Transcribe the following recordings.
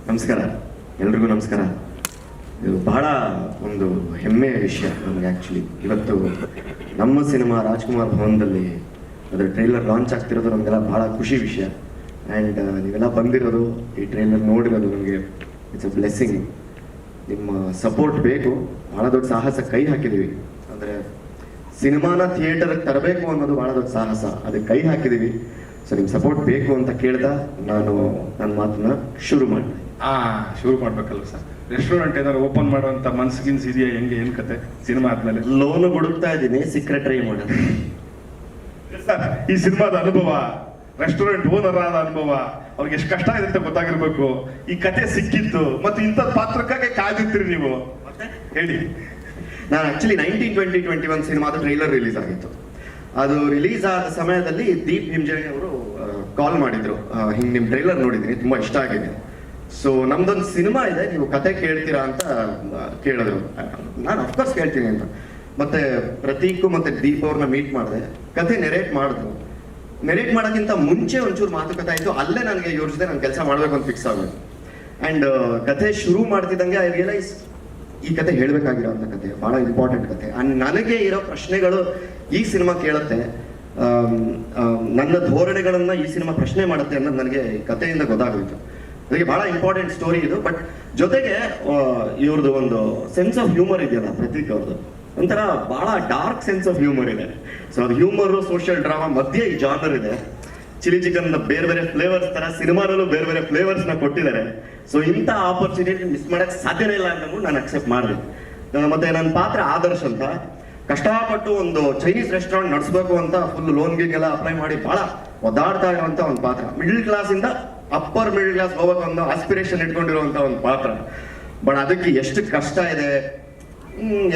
ನಮಸ್ಕಾರ, ಎಲ್ರಿಗೂ ನಮಸ್ಕಾರ. ಇದು ಬಹಳ ಒಂದು ಹೆಮ್ಮೆಯ ವಿಷಯ ನಮಗೆ. ಆ್ಯಕ್ಚುಲಿ ಇವತ್ತು ನಮ್ಮ ಸಿನಿಮಾ ರಾಜ್ಕುಮಾರ್ ಭವನದಲ್ಲಿ ಅದರ ಟ್ರೈಲರ್ ಲಾಂಚ್ ಆಗ್ತಿರೋದು ನಮಗೆಲ್ಲ ಬಹಳ ಖುಷಿ ವಿಷಯ. ಆ್ಯಂಡ್ ನೀವೆಲ್ಲ ಬಂದಿರೋದು, ಈ ಟ್ರೈಲರ್ ನೋಡಿರೋದು ನಮಗೆ ಇಟ್ಸ್ ಅ ಬ್ಲೆಸ್ಸಿಂಗ್. ನಿಮ್ಮ ಸಪೋರ್ಟ್ ಬೇಕು. ಭಾಳ ದೊಡ್ಡ ಸಾಹಸ ಕೈ ಹಾಕಿದ್ದೀವಿ. ಅಂದರೆ ಸಿನಿಮಾನ ಥಿಯೇಟರ್ಗೆ ತರಬೇಕು ಅನ್ನೋದು ಭಾಳ ದೊಡ್ಡ ಸಾಹಸ, ಅದಕ್ಕೆ ಕೈ ಹಾಕಿದ್ದೀವಿ. ಸೊ ನಿಮ್ಮ ಸಪೋರ್ಟ್ ಬೇಕು ಅಂತ ಕೇಳ್ದ ನಾನು ನನ್ನ ಮಾತನ್ನ ಶುರು ಮಾಡಿದೆ. ಶುರು ಮಾಡ್ಬೇಕಲ್ವ ಸರ್? ರೆಸ್ಟೋರೆಂಟ್ ಏನಾದ್ರು ಓಪನ್ ಮಾಡುವಂತ ಮನ್ಸಿಗಿನ್ಸ್ ಇದೆಯಾ? ಹೆಂಗೆ ಏನ್ ಕತೆ ಸಿನಿಮಾ ಆದ್ಮೇಲೆ? ಲೋನ್ ಹುಡುಕ್ತಾ ಇದ್ದೀನಿ, ಸಿಕ್ಕರೆ ಟ್ರೈ ಮಾಡೋದು. ಸರ್, ಈ ಸಿನಿಮಾದ ಅನುಭವ, ರೆಸ್ಟೋರೆಂಟ್ ಓನರ್ ಆದ ಅನುಭವ, ಅವ್ರಿಗೆ ಎಷ್ಟು ಕಷ್ಟ ಇದೆ ಅಂತ ಗೊತ್ತಾಗಿರ್ಬೇಕು. ಈ ಕತೆ ಸಿಕ್ಕಿತ್ತು ಮತ್ತು ಇಂಥ ಪಾತ್ರಕ್ಕಾಗಿ ಕಾದಿರ್ತೀರಿ ನೀವು, ಹೇಳಿ. ನಾನು ಆಕ್ಚುಲಿ 1920-21 ಸಿನಿಮಾದ ಟ್ರೈಲರ್ ರಿಲೀಸ್ ಆಗಿತ್ತು. ಅದು ರಿಲೀಸ್ ಆದ ಸಮಯದಲ್ಲಿ ದೀಪ್ ಹಿಂಜಣಿ ಅವರು ಕಾಲ್ ಮಾಡಿದ್ರು, ಹಿಂಗೆ ನಿಮ್ಮ ಟ್ರೈಲರ್ ನೋಡಿದ್ದೀನಿ, ತುಂಬಾ ಇಷ್ಟ ಆಗಿದೆ. ಸೊ ನಮ್ದೊಂದು ಸಿನಿಮಾ ಇದೆ, ನೀವು ಕತೆ ಕೇಳ್ತೀರಾ ಅಂತ ಕೇಳಿದ್ರು. ನಾನು ಅಫ್ಕೋರ್ಸ್ ಕೇಳ್ತೀನಿ ಅಂತ. ಮತ್ತೆ ಪ್ರತೀಕ್ ಮತ್ತೆ ದೀಪ್ ಅವ್ರನ್ನ ಮೀಟ್ ಮಾಡಿದೆ, ಕತೆ ನೆರೇಟ್ ಮಾಡಿದ್ರು. ನೆರೇಟ್ ಮಾಡೋಕ್ಕಿಂತ ಮುಂಚೆ ಒಂಚೂರು ಮಾತುಕತೆ ಆಯಿತು. ಅಲ್ಲೇ ನನಗೆ ಇವ್ರ ಜೊತೆ ನಾನು ಕೆಲಸ ಮಾಡಬೇಕು ಅಂತ ಫಿಕ್ಸ್ ಆಗೋದು. ಆ್ಯಂಡ್ ಕತೆ ಶುರು ಮಾಡ್ತಿದ್ದಂಗೆ ಐ ರಿಯಲೈಸ್ ಈ ಕತೆ ಹೇಳಬೇಕಾಗಿರೋಂಥ ಕತೆ, ಭಾಳ ಇಂಪಾರ್ಟೆಂಟ್ ಕತೆ. ಆ್ಯಂಡ್ ನನಗೆ ಇರೋ ಪ್ರಶ್ನೆಗಳು ಈ ಸಿನಿಮಾ ಕೇಳುತ್ತೆ, ನನ್ನ ಧೋರಣೆಗಳನ್ನ ಈ ಸಿನಿಮಾ ಪ್ರಶ್ನೆ ಮಾಡುತ್ತೆ ಅನ್ನೋದು ನನಗೆ ಕಥೆಯಿಂದ ಗೊತ್ತಾಗೋಯ್ತು. ಅದಕ್ಕೆ ಭಾಳ ಇಂಪಾರ್ಟೆಂಟ್ ಸ್ಟೋರಿ ಇದು. ಬಟ್ ಜೊತೆಗೆ ಇವ್ರದ್ದು ಒಂದು ಸೆನ್ಸ್ ಆಫ್ ಹ್ಯೂಮರ್ ಇದೆಯಲ್ಲ ಪ್ರತೀಕ್ ಅವ್ರದ್ದು, ಒಂಥರ ಭಾಳ ಡಾರ್ಕ್ ಸೆನ್ಸ್ ಆಫ್ ಹ್ಯೂಮರ್ ಇದೆ. ಸೊ ಅದು ಹ್ಯೂಮರು, ಸೋಷಿಯಲ್ ಡ್ರಾಮಾ ಮಧ್ಯೆ ಈ ಜಾನರ್ ಇದೆ. ಚಿಲ್ಲಿ ಚಿಕನ್ ಬೇರೆ ಬೇರೆ ಫ್ಲೇವರ್ಸ್ ತರ ಸಿನಿಮಾದಲ್ಲೂ ಬೇರೆ ಬೇರೆ ಫ್ಲೇವರ್ಸ್ ನ ಕೊಟ್ಟಿದ್ದಾರೆ. ಸೊ ಇಂಥ ಆಪರ್ಚುನಿಟಿ ಮಿಸ್ ಮಾಡಕ್ ಸಾಧ್ಯನೇ ಇಲ್ಲ ಅಂತ ನಾನು ಅಕ್ಸೆಪ್ಟ್ ಮಾಡಿದೆ. ಮತ್ತೆ ನನ್ನ ಪಾತ್ರ ಆದರ್ಶ್ ಅಂತ, ಕಷ್ಟಪಟ್ಟು ಒಂದು ಚೈನೀಸ್ ರೆಸ್ಟೋರೆಂಟ್ ನಡೆಸಬೇಕು ಅಂತ ಫುಲ್ ಲೋನ್ ಗೀಗೆಲ್ಲ ಅಪ್ಲೈ ಮಾಡಿ ಬಹಳ ಒದ್ದಾಡ್ತಾ ಇರುವಂತ ಒಂದು ಪಾತ್ರ. ಮಿಡ್ಲ್ ಕ್ಲಾಸ್ ಇಂದ ಅಪ್ಪರ್ ಮಿಡ್ಲ್ ಕ್ಲಾಸ್ ಹೋಗಬೇಕು ಅನ್ನೋ ಆಸ್ಪಿರೇಷನ್ ಇಟ್ಕೊಂಡಿರುವಂತ ಒಂದು ಪಾತ್ರ. ಬಟ್ ಅದಕ್ಕೆ ಎಷ್ಟು ಕಷ್ಟ ಇದೆ,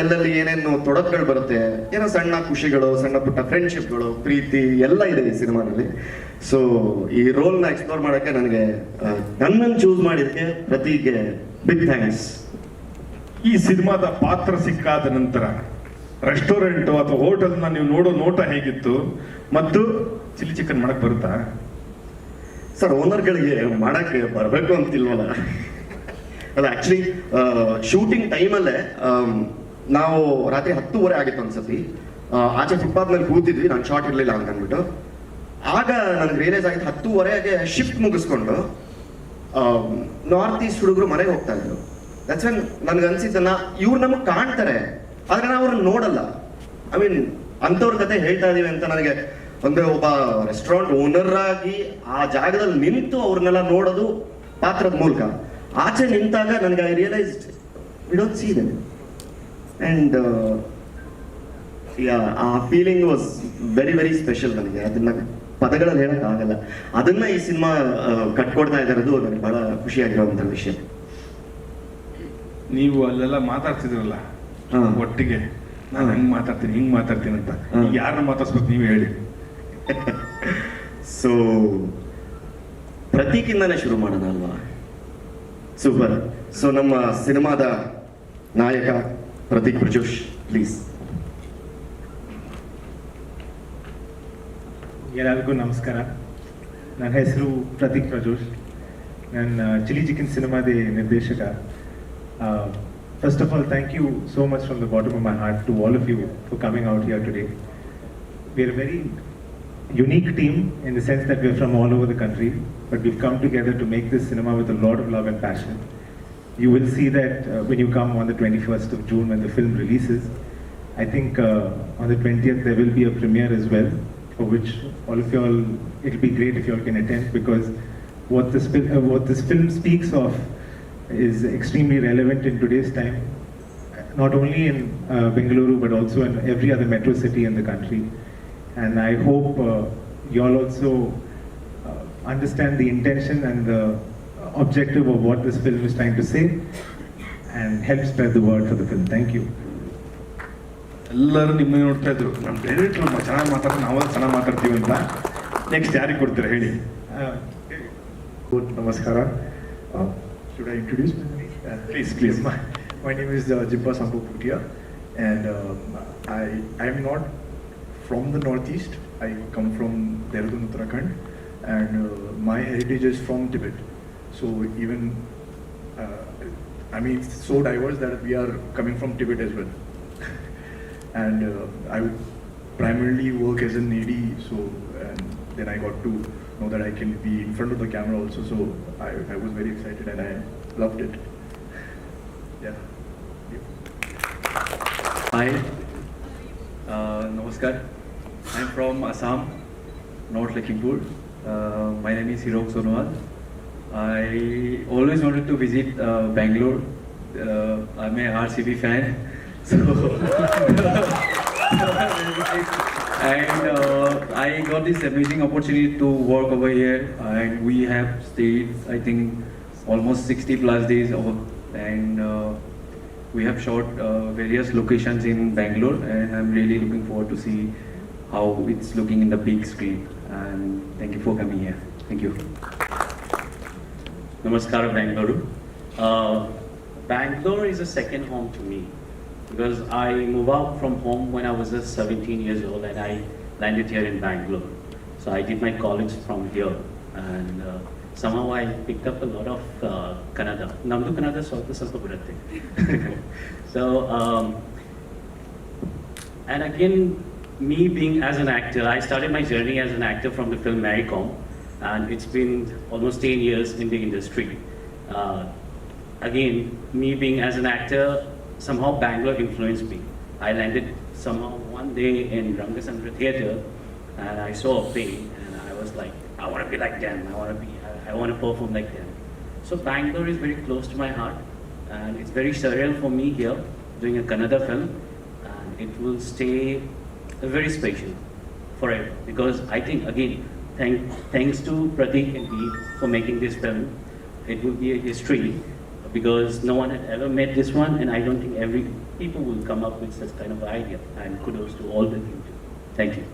ಎಲ್ಲೆಲ್ಲಿ ಏನೇನು ತೊಡಕುಗಳು ಬರುತ್ತೆ, ಏನೋ ಸಣ್ಣ ಖುಷಿಗಳು, ಸಣ್ಣ ಪುಟ್ಟ ಫ್ರೆಂಡ್ಶಿಪ್ಗಳು, ಪ್ರೀತಿ ಎಲ್ಲ ಇದೆ ಈ ಸಿನಿಮಾದಲ್ಲಿ. ಸೊ ಈ ರೋಲ್ನ ಎಕ್ಸ್ಪ್ಲೋರ್ ಮಾಡೋಕ್ಕೆ ನನಗೆ ನನ್ನನ್ನು ಚೂಸ್ ಮಾಡಿದ್ದಕ್ಕೆ ಪ್ರತಿಗೆ ಬಿಗ್ ಥ್ಯಾಂಕ್ಸ್. ಈ ಸಿನಿಮಾದ ಪಾತ್ರ ಸಿಕ್ಕಾದ ನಂತರ ರೆಸ್ಟೋರೆಂಟ್ ಅಥವಾ ಹೋಟೆಲ್ನ ನೀವು ನೋಡೋ ನೋಟ ಹೇಗಿತ್ತು? ಮತ್ತು ಚಿಲ್ಲಿ ಚಿಕನ್ ಮಾಡಕ್ ಬರುತ್ತಾ ಸರ್? ಓನರ್ಗಳಿಗೆ ಮಾಡಕ್ಕೆ ಬರಬೇಕು ಅಂತಿಲ್ವಲ್ಲ. ಅಲ್ಲ, ಆಕ್ಚುಲಿ ಶೂಟಿಂಗ್ ಟೈಮಲ್ಲೇ ನಾವು ರಾತ್ರಿ 10:30 ಆಗಿತ್ತು ಅನ್ಸತಿ. ಆಚೆ ಫುಟ್ಪಾತ್ ಮೇಲೆ ಕೂತಿದ್ವಿ, ನಾನು ಶಾರ್ಟ್ ಇರಲಿಲ್ಲ ಅಂತ ಅಂದ್ಬಿಟ್ಟು. ಆಗ ನನಗೆ ರಿಯಲೈಸ್ ಆಗಿತ್ತು, 10:30ಗೆ ಶಿಫ್ಟ್ ಮುಗಿಸ್ಕೊಂಡು ನಾರ್ತ್ ಈಸ್ಟ್ ಹುಡುಗರು ಮನೆಗೆ ಹೋಗ್ತಾ ಇದ್ರು. ದಟ್ಸ್ ವೆನ್ ನನ್ಗೆ ಅನ್ಸಿದ್ದನ್ನ, ಇವ್ರು ನಮಗೆ ಕಾಣ್ತಾರೆ ಆದ್ರೆ ನಾವು ಅವ್ರನ್ನ ನೋಡಲ್ಲ. ಐ ಮೀನ್ ಅಂಥವ್ರ ಕತೆ ಹೇಳ್ತಾ ಇದೀವಿ ಅಂತ ನನಗೆ ಅಂದ್ರೆ ಒಬ್ಬ ರೆಸ್ಟೋರೆಂಟ್ ಓನರ್ ಆಗಿ ಆ ಜಾಗದಲ್ಲಿ ನಿಂತು ಅವ್ರನ್ನೆಲ್ಲ ನೋಡೋದು ಪಾತ್ರದ ಮೂಲಕ. ಆಚೆ ನಿಂತಾಗ ನನಗೆ I realised we don't see them. And ಆ feeling was very very special ನನಗೆ. ಅದನ್ನ ಪದಗಳಲ್ಲಿ ಹೇಳಕ್ ಆಗಲ್ಲ. ಅದನ್ನ ಈ ಸಿನಿಮಾ ಕಟ್ಕೊಡ್ತಾ ಇರೋದು ನನಗೆ ಬಹಳ ಖುಷಿಯಾಗಿರುವಂಥ ವಿಷಯ. ನೀವು ಅಲ್ಲೆಲ್ಲ ಮಾತಾಡ್ತಿದ್ರಲ್ಲ ಒಟ್ಟಿಗೆ, ನಾನು ಹಂಗ್ ಮಾತಾಡ್ತೀನಿ ಹಿಂಗ್ ಮಾತಾಡ್ತೀನಿ ಅಂತ, ಯಾರನ್ನ ಮಾತಾಡ್ಸ್ಬೇಕು ನೀವು ಹೇಳಿ. ಸೊ ಪ್ರತೀಕಿಂದಾನೇ ಶುರು ಮಾಡೋಣ ಅಲ್ವಾ? ಸೂಪರ್. ಸೊ ನಮ್ಮ ಸಿನಿಮಾದ ನಾಯಕ ಪ್ರತೀಕ್ ಪ್ರಜೋಶ್, ಪ್ಲೀಸ್. ಎಲ್ಲರಿಗೂ ನಮಸ್ಕಾರ. ನನ್ನ ಹೆಸರು ಪ್ರತೀಕ್ ಪ್ರಜೋಶ್. ನಾನು ಚಿಲ್ಲಿ ಚಿಕನ್ ಸಿನಿಮಾದ ನಿರ್ದೇಶಕ. First of all, thank you so much from the bottom of my heart to all of you for coming out here today. We are a very unique team in the sense that we are from all over the country, but we've come together to make this cinema with a lot of love and passion. You will see that when you come on the 21st of June when the film releases. I think on the 20th there will be a premiere as well, for which all of you all, it'll be great if you all can attend, because what this film speaks of is extremely relevant in today's time, not only in Bengaluru but also in every other metro city in the country. And I hope you all also understand the intention and the objective of what this film is trying to say and help spread the word for the film. Thank you. ಎಲ್ಲರೂ ನಿಮ್ಮನ್ನ ನೋಡ್ತಾ ಇದ್ರು, ನಮ್ಮ director ಚೆನ್ನಾಗಿ ಮಾತಾಡ್ತಾರೆ, ನಾವು ಚೆನ್ನಾಗಿ ಮಾತಾಡ್ತೀವಿ ಅಂತ. ನೆಕ್ಸ್ಟ್ ಯಾರಿಗೆ ಕೊಡ್ತೀರಾ ಹೇಳಿ? ನಮಸ್ಕಾರ. Should I introduce myself? Please. My name is Jibba Sambu Bhutia, and I am not from the Northeast. I come from Dehradun, Uttarakhand, and my heritage is from Tibet. So even I mean, it's so diverse that we are coming from Tibet as well. And I would primarily work as an AD, so and then I got to know that I can be in front of the camera also. So I was very excited and I loved it. Yeah. Hi, Namaskar. I'm from Assam, North Lakhimpur. My name is Hirok Sonowal. I always wanted to visit Bangalore. I'm a RCB fan, so and I got this amazing opportunity to work over here, and we have stayed, I think, almost 60 plus days over, and we have shot various locations in Bangalore, and I'm really looking forward to see how it's looking in the big screen. And thank you for coming here. Thank you. Namaskar, Bangalore. Bangalore is a second home to me because I moved out from home when I was just 17 years old and I landed here in Bangalore. So I did my college from here and somehow I picked up a lot of Kannada. Namdu Kannada ಸ್ವಲ್ಪ ಬರುತ್ತೆ. So, and again, me being as an actor, I started my journey as an actor from the film Mary Kom, and it's been almost 10 years in the industry. Again, me being as an actor, somehow Bangalore influenced me. I landed somehow one day in Rangasandra Theatre, and I saw a play, and I was like, I want to be like them. I want to perform like them. So Bangalore is very close to my heart, and it's very surreal for me here doing a Kannada film, and it will stay very special forever because I think again, thanks to Pratik and Deep for making this film, it will be a history because no one had ever made this one, and I don't think every people will come up with such kind of idea. And kudos to all the team. Thank you.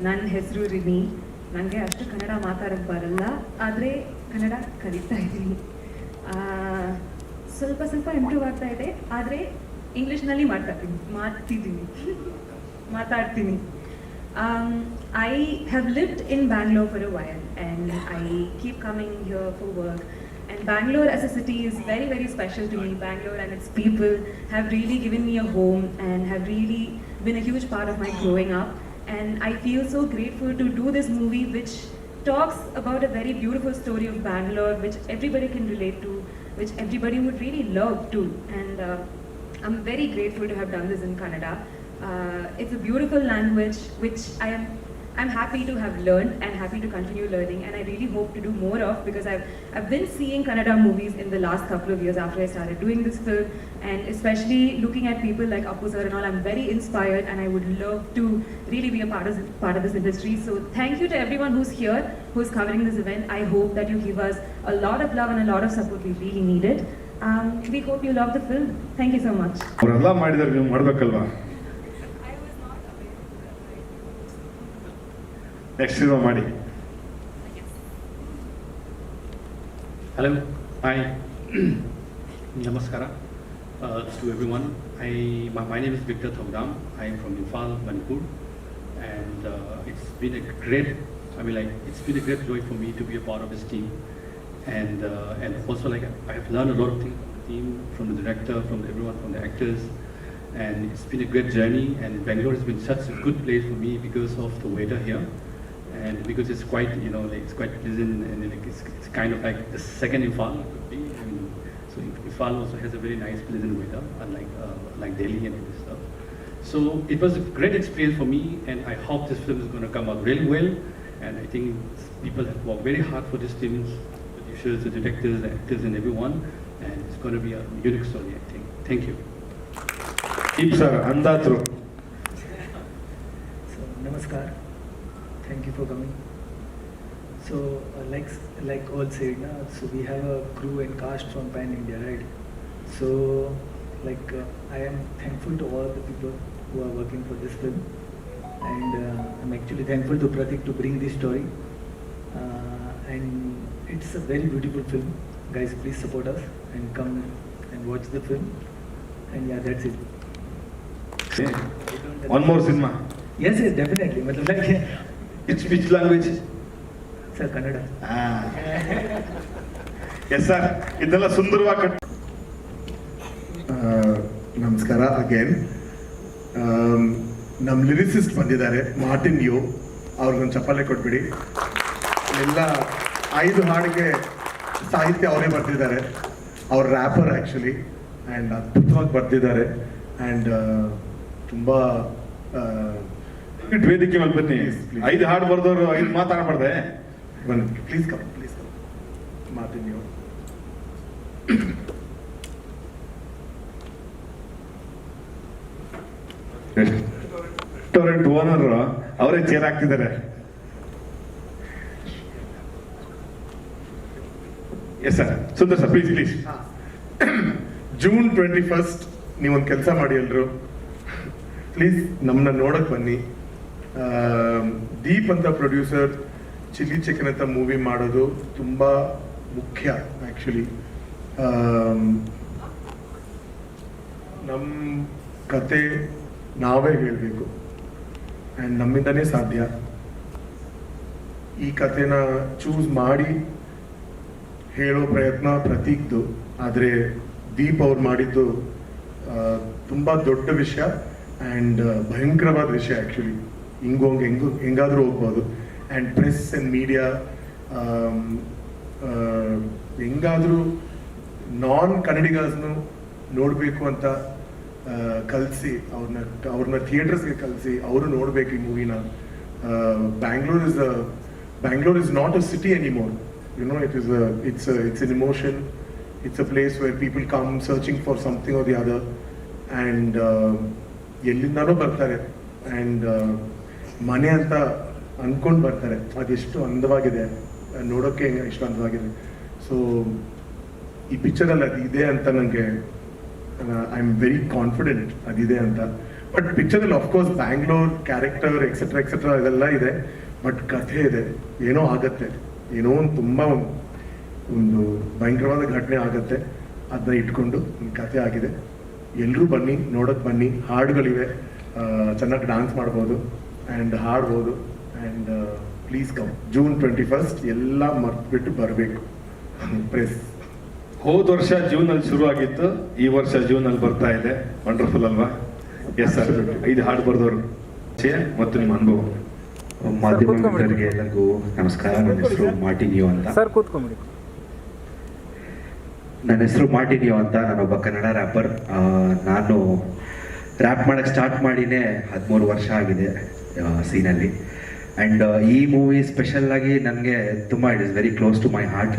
ನನ್ನ ಹೆಸರು ರಿನಿ. ನನಗೆ ಅಷ್ಟು ಕನ್ನಡ ಮಾತಾಡೋಕ್ಕೆ ಬರಲ್ಲ, ಆದರೆ ಕನ್ನಡ ಕಲಿತಾ ಇದ್ದೀನಿ. ಸ್ವಲ್ಪ ಸ್ವಲ್ಪ ಇಂಪ್ರೂವ್ ಆಗ್ತಾ ಇದೆ, ಆದರೆ ಇಂಗ್ಲೀಷ್ನಲ್ಲಿ ಮಾತಾಡ್ತೀನಿ. I have lived in Bangalore for a while and I keep coming here for work. And Bangalore as a city is very, very special to me. Bangalore and its people have really given me a home and have really been a huge part of my growing up. And I feel so grateful to do this movie which talks about a very beautiful story of Bangalore which everybody can relate to, which everybody would really love to. And I'm very grateful to have done this in Kannada. It's a beautiful language which I'm happy to have learned and happy to continue learning, and I really hope to do more of because I've been seeing Kannada movies in the last couple of years after I started doing this film, and especially looking at people like Appu sir and all, I'm very inspired and I would love to really be a part of this industry. So thank you to everyone who's here, who's covering this event. I hope that you give us a lot of love and a lot of support. We really need it. We hope you love the film. Thank you so much. ಅವರೆಲ್ಲ ಮಾಡಿದಾರೆ, ನೀವು ಮಾಡ್ಬೇಕಲ್ವಾ? Next cinema ಮಾಡಿ. Hello, hi, Namaskara to everyone. My name is Victor Thongdam. I am from Imphal, Manipur, and it's been a great joy for me to be a part of this team, and also like I have learned a lot of things from the team, from the director, from everyone, from the actors, and it's been a great journey. And Bangalore has been such a good place for me because of the weather here. And because it's quite, it's quite pleasant, and like it's kind of like the second Imphal could be. So Imphal also has a very nice, pleasant weather, unlike like Delhi and all this stuff. So it was a great experience for me, and I hope this film is going to come out really well. And I think people have worked very hard for this team, the producers, the directors, the actors, and everyone. And it's going to be a unique story, I think. Thank you. Deep sir, Andatru. So namaskar. Thank you for coming. So like all said, so we have a crew and cast from Pan India, right? So I am thankful to all the people who are working for this film, and I'm actually thankful to Pratik to bring this story. And it's a very beautiful film. Guys, please support us and come and watch the film. And yeah, that's it. One more cinema. Yes, definitely. Which language? So Sir, Kannada. Yes sir, ಇದೆಲ್ಲ ಸುಂದರವಾಗಿ ನಮಸ್ಕಾರ again. ನಮ್ಮ lyricist ಬಂದಿದ್ದಾರೆ Martin ಯೋ, ಅವ್ರಿಗೊಂದು ಚಪ್ಪಾಳೆ ಕೊಟ್ಬಿಡಿ. ಎಲ್ಲ 5 ಹಾಡಿಗೆ ಸಾಹಿತ್ಯ ಅವರೇ ಬರ್ತಿದ್ದಾರೆ. ಅವ್ರ ರ್ಯಾಪರ್ ಆ್ಯಕ್ಚುಲಿ, ಆ್ಯಂಡ್ ಅದ್ಭುತವಾಗಿ ಬರ್ತಿದ್ದಾರೆ. ಆ್ಯಂಡ್ ತುಂಬ ವೇದಿಕೆ ಮೇಲೆ ಬನ್ನಿ. 5 ಹಾಡು ಬರ್ದವ್ರು 5 ಮಾತಾಡಬಾರ್ದೆ. ಬನ್ನಿ, please come Martin yo. Restaurant owner ಅವರೇ ಚೇರ್ ಹಾಕ್ತಿದ್ದಾರೆ. Yes sir, Sundar sir, please. June 21 ನೀವೊಂದು ಕೆಲಸ ಮಾಡಿ ಎಲ್ರು, ಪ್ಲೀಸ್ ನಮ್ಮನ್ನ ನೋಡಕ್ ಬನ್ನಿ. ದೀಪ್ ಅಂತ ಪ್ರೊಡ್ಯೂಸರ್ ಚಿಲ್ಲಿ ಚಿಕನ್ ಅಂತ ಮೂವಿ ಮಾಡೋದು ತುಂಬ ಮುಖ್ಯ ಆ್ಯಕ್ಚುಲಿ. ನಮ್ಮ ಕತೆ ನಾವೇ ಹೇಳಬೇಕು, ಆ್ಯಂಡ್ ನಮ್ಮಿಂದನೇ ಸಾಧ್ಯ. ಈ ಕತೆನ ಚೂಸ್ ಮಾಡಿ ಹೇಳೋ ಪ್ರಯತ್ನ ಪ್ರತೀಕ್ದು, ಆದರೆ ದೀಪ್ ಅವ್ರು ಮಾಡಿದ್ದು ತುಂಬ ದೊಡ್ಡ ವಿಷಯ ಆ್ಯಂಡ್ ಭಯಂಕರವಾದ ವಿಷಯ ಆ್ಯಕ್ಚುಲಿ. ಹೆಂಗಾದರೂ ಹೋಗ್ಬೋದು. ಆ್ಯಂಡ್ ಪ್ರೆಸ್ ಆ್ಯಂಡ್ ಮೀಡಿಯಾ ಹೆಂಗಾದರೂ ನಾನ್ ಕನ್ನಡಿಗರ್ಸ್ನು ನೋಡಬೇಕು ಅಂತ ಕಲಿಸಿ ಅವ್ರನ್ನ ಥಿಯೇಟರ್ಸ್ಗೆ ಕಲಿಸಿ ಅವರು ನೋಡಬೇಕು ಈ ಮೂವಿನ. Bangalore is not a city anymore. You know, it's an emotion. It's a place where people come searching for something or the other, and ಎಲ್ಲಿಂದಾನೋ ಬರ್ತಾರೆ, ಆ್ಯಂಡ್ ಮನೆ ಅಂತ ಅಂದ್ಕೊಂಡು ಬರ್ತಾರೆ. ಅದೆಷ್ಟು ಅಂದವಾಗಿದೆ ನೋಡೋಕ್ಕೆ, ಎಷ್ಟು ಅಂದವಾಗಿದೆ. ಸೊ ಈ ಪಿಕ್ಚರಲ್ಲಿ ಅದು ಇದೆ ಅಂತ ನನಗೆ, ಐ ಆಮ್ ವೆರಿ ಕಾನ್ಫಿಡೆಂಟ್ ಅದಿದೆ ಅಂತ. ಬಟ್ ಪಿಕ್ಚರಲ್ಲಿ ಆಫ್ಕೋರ್ಸ್ ಬ್ಯಾಂಗ್ಳೂರ್ ಕ್ಯಾರೆಕ್ಟರ್ ಎಕ್ಸೆಟ್ರಾ ಇದೆಲ್ಲ ಇದೆ, ಬಟ್ ಕಥೆ ಇದೆ. ಏನೋ ಆಗತ್ತೆ, ಏನೋ ಒಂದು ತುಂಬ ಒಂದು ಭಯಂಕರವಾದ ಘಟನೆ ಆಗುತ್ತೆ, ಅದನ್ನ ಇಟ್ಕೊಂಡು ಒಂದು ಕಥೆ ಆಗಿದೆ. ಎಲ್ಲರೂ ಬನ್ನಿ, ನೋಡೋಕ್ಕೆ ಬನ್ನಿ. ಹಾಡುಗಳಿವೆ, ಚೆನ್ನಾಗಿ ಡಾನ್ಸ್ ಮಾಡ್ಬೋದು ಆ್ಯಂಡ್ ಹಾಡ್ಬೋದು. And please come. ಜೂನ್ 21 ಎಲ್ಲ ಮರ್ತ್ಬಿಟ್ಟು ಬರಬೇಕು. ಪ್ರೆಸ್ ಹೋದ ವರ್ಷ ಜೂನ್ ಅಲ್ಲಿ ಶುರು ಆಗಿತ್ತು, ಈ ವರ್ಷ ಜೂನ್ ಅಲ್ಲಿ ಬರ್ತಾ ಇದೆ. ವಂಡರ್ಫುಲ್ ಅಲ್ವಾ? ಎಸ್ ಸರ್, 5 ಹಾಡು ಬರ್ದವರು ಮತ್ತು ನಿಮ್ಮ ಅನುಭವ. ಮಾಧ್ಯಮ ಮಿತ್ರರಿಗೆ ಎಲ್ಲರಿಗೂ ನಮಸ್ಕಾರ. ನನ್ನ ಹೆಸರು ಮಾರ್ಟಿನ್ ಯೋ ಅಂತ. ನಾನೊಬ್ಬ ಕನ್ನಡ ರ್ಯಾಪರ್. ನಾನು ರ್ಯಾಪ್ ಮಾಡಕ್ಕೆ ಸ್ಟಾರ್ಟ್ ಮಾಡಿನೇ 13 ವರ್ಷ ಆಗಿದೆ ಸೀನಲ್ಲಿ. ಆ್ಯಂಡ್ ಈ ಮೂವಿ ಸ್ಪೆಷಲ್ ಆಗಿ ನನಗೆ ತುಂಬ it is very close to my heart.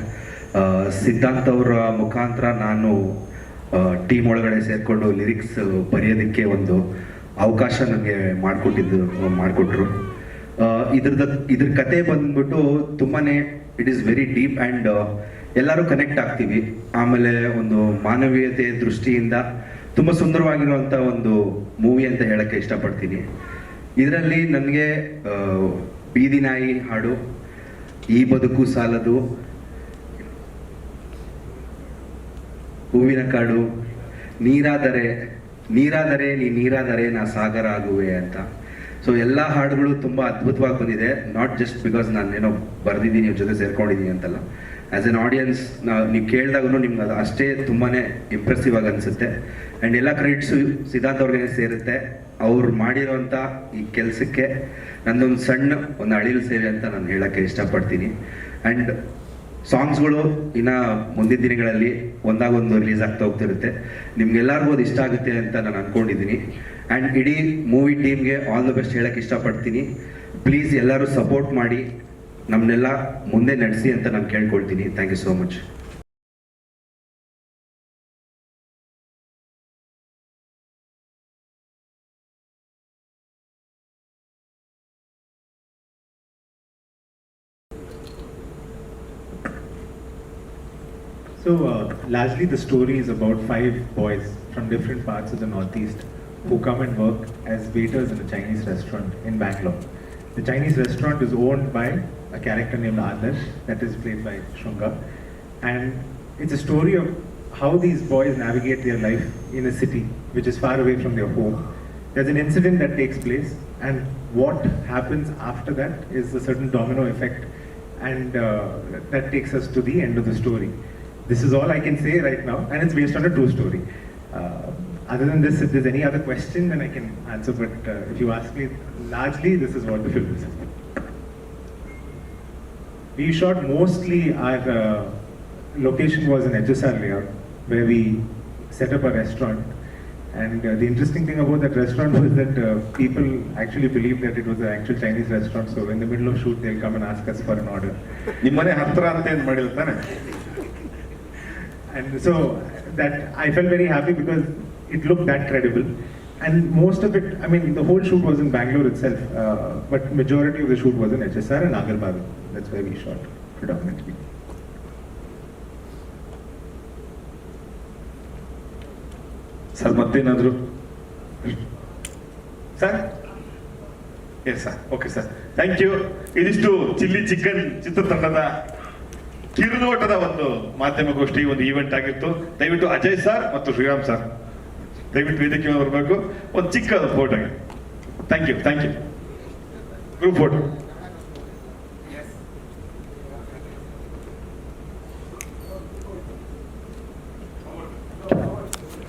Siddhant ಅವರ ಮುಖಾಂತರ ನಾನು ಟೀಮ್ ಒಳಗಡೆ ಸೇರಿಕೊಂಡು ಲಿರಿಕ್ಸ್ ಬರೆಯೋದಕ್ಕೆ ಒಂದು ಅವಕಾಶ ನನಗೆ ಮಾಡಿಕೊಟ್ರು. ಇದ್ರ ಕತೆ ಬಂದ್ಬಿಟ್ಟು ತುಂಬಾನೇ it is very deep and ಎಲ್ಲರೂ ಕನೆಕ್ಟ್ ಆಗ್ತೀವಿ. ಆಮೇಲೆ ಒಂದು ಮಾನವೀಯತೆ ದೃಷ್ಟಿಯಿಂದ ತುಂಬ ಸುಂದರವಾಗಿರುವಂಥ ಒಂದು ಮೂವಿ ಅಂತ ಹೇಳಕ್ಕೆ ಇಷ್ಟಪಡ್ತೀನಿ. ಇದರಲ್ಲಿ ನನಗೆ ಬೀದಿ ನಾಯಿ ಹಾಡು, ಈ ಬದುಕು ಸಾಲದು, ಹೂವಿನ ಕಾಡು, ನೀರಾದರೆ ನೀ ನೀರಾದರೆ ನಾ ಸಾಗರ ಆಗುವೆ ಅಂತ. ಸೊ ಎಲ್ಲ ಹಾಡುಗಳು ತುಂಬ ಅದ್ಭುತವಾಗಿ ಬಂದಿದೆ. ನಾಟ್ ಜಸ್ಟ್ ಬಿಕಾಸ್ ನಾನೇನೋ ಬರ್ದಿದ್ದೀನಿ, ನಿಮ್ಮ ಜೊತೆ ಸೇರ್ಕೊಂಡಿದ್ದೀನಿ ಅಂತಲ್ಲ. ಆ್ಯಸ್ ಎನ್ ಆಡಿಯನ್ಸ್ ನೀವು ಕೇಳಿದಾಗೂ ನಿಮ್ಗೆ ಅದು ಅಷ್ಟೇ ತುಂಬಾ ಇಂಪ್ರೆಸಿವ್ ಆಗಿ ಅನಿಸುತ್ತೆ. ಆ್ಯಂಡ್ ಎಲ್ಲ ಕ್ರೆಡಿಟ್ಸು ಸಿದ್ಧಾಂತ್ ಅವ್ರಿಗೆ ಸೇರುತ್ತೆ. ಅವ್ರು ಮಾಡಿರೋಂಥ ಈ ಕೆಲಸಕ್ಕೆ ನಂದೊಂದು ಸಣ್ಣ ಒಂದು ಅಳಿಲು ಸೇವೆ ಅಂತ ನಾನು ಹೇಳೋಕ್ಕೆ ಇಷ್ಟಪಡ್ತೀನಿ. ಆ್ಯಂಡ್ ಸಾಂಗ್ಸ್ಗಳು ಇನ್ನು ಮುಂದಿನ ದಿನಗಳಲ್ಲಿ ಒಂದಾಗೊಂದು ರಿಲೀಸ್ ಆಗ್ತಾ ಹೋಗ್ತಿರುತ್ತೆ. ನಿಮ್ಗೆಲ್ಲರಿಗೂ ಅದು ಇಷ್ಟ ಆಗುತ್ತೆ ಅಂತ ನಾನು ಅಂದ್ಕೊಂಡಿದ್ದೀನಿ. ಆ್ಯಂಡ್ ಇಡೀ ಮೂವಿ ಟೀಮ್ಗೆ ಆಲ್ ದ ಬೆಸ್ಟ್ ಹೇಳಕ್ಕೆ ಇಷ್ಟಪಡ್ತೀನಿ. ಪ್ಲೀಸ್ ಎಲ್ಲರೂ ಸಪೋರ್ಟ್ ಮಾಡಿ ನಮ್ಮನ್ನೆಲ್ಲ ಮುಂದೆ ನಡೆಸಿ ಅಂತ ನಾನು ಕೇಳ್ಕೊಳ್ತೀನಿ. Thank you so much. So largely the story is about 5 boys from different parts of the Northeast who come and work as waiters in a Chinese restaurant in Bangalore. The Chinese restaurant is owned by a character named Adarsh, that is played by Shunga, and it's a story of how these boys navigate their life in a city which is far away from their home. There's an incident that takes place, and what happens after that is a certain domino effect and that takes us to the end of the story. This is all I can say right now, and it's based on a true story. Other than this, if there's any other question, then I can answer, but if you ask me, largely this is what the film is. We shot mostly, our location was in HSR layout, where we set up a restaurant. And the interesting thing about that restaurant was that people actually believed that it was an actual Chinese restaurant. So in the middle of shoot, they'll come and ask us for an order. ನಿಮ್ಮನೆ ಹತ್ರ ಅಂತ ಏನ್ ಮಾಡಿಲ್ಲ ತಾನೆ? And so that I felt very happy because it looked that credible. And most of it, I mean, the whole shoot was in Bangalore itself, but majority of the shoot was in HSR and Agarbavi. That's where we shot predominantly. Sir ಮತ್ತೇನಾದ್ರು sir? Yes sir, okay sir, thank you. ಇದಿಷ್ಟು chilli chicken ಚಿತ್ರತಂಡದ ಕಿರುನೋಟದ ಒಂದು ಮಾಧ್ಯಮಗೋಷ್ಠಿ, ಒಂದು event ಆಗಿತ್ತು. ದಯವಿಟ್ಟು Ajay sir ಮತ್ತು ಶ್ರೀರಾಮ್ ಸರ್ ದಯವಿಟ್ಟು ವೇದಿಕೆ ಬರಬೇಕು. ಒಂದು ಚಿಕ್ಕ photo. Thank you group photo.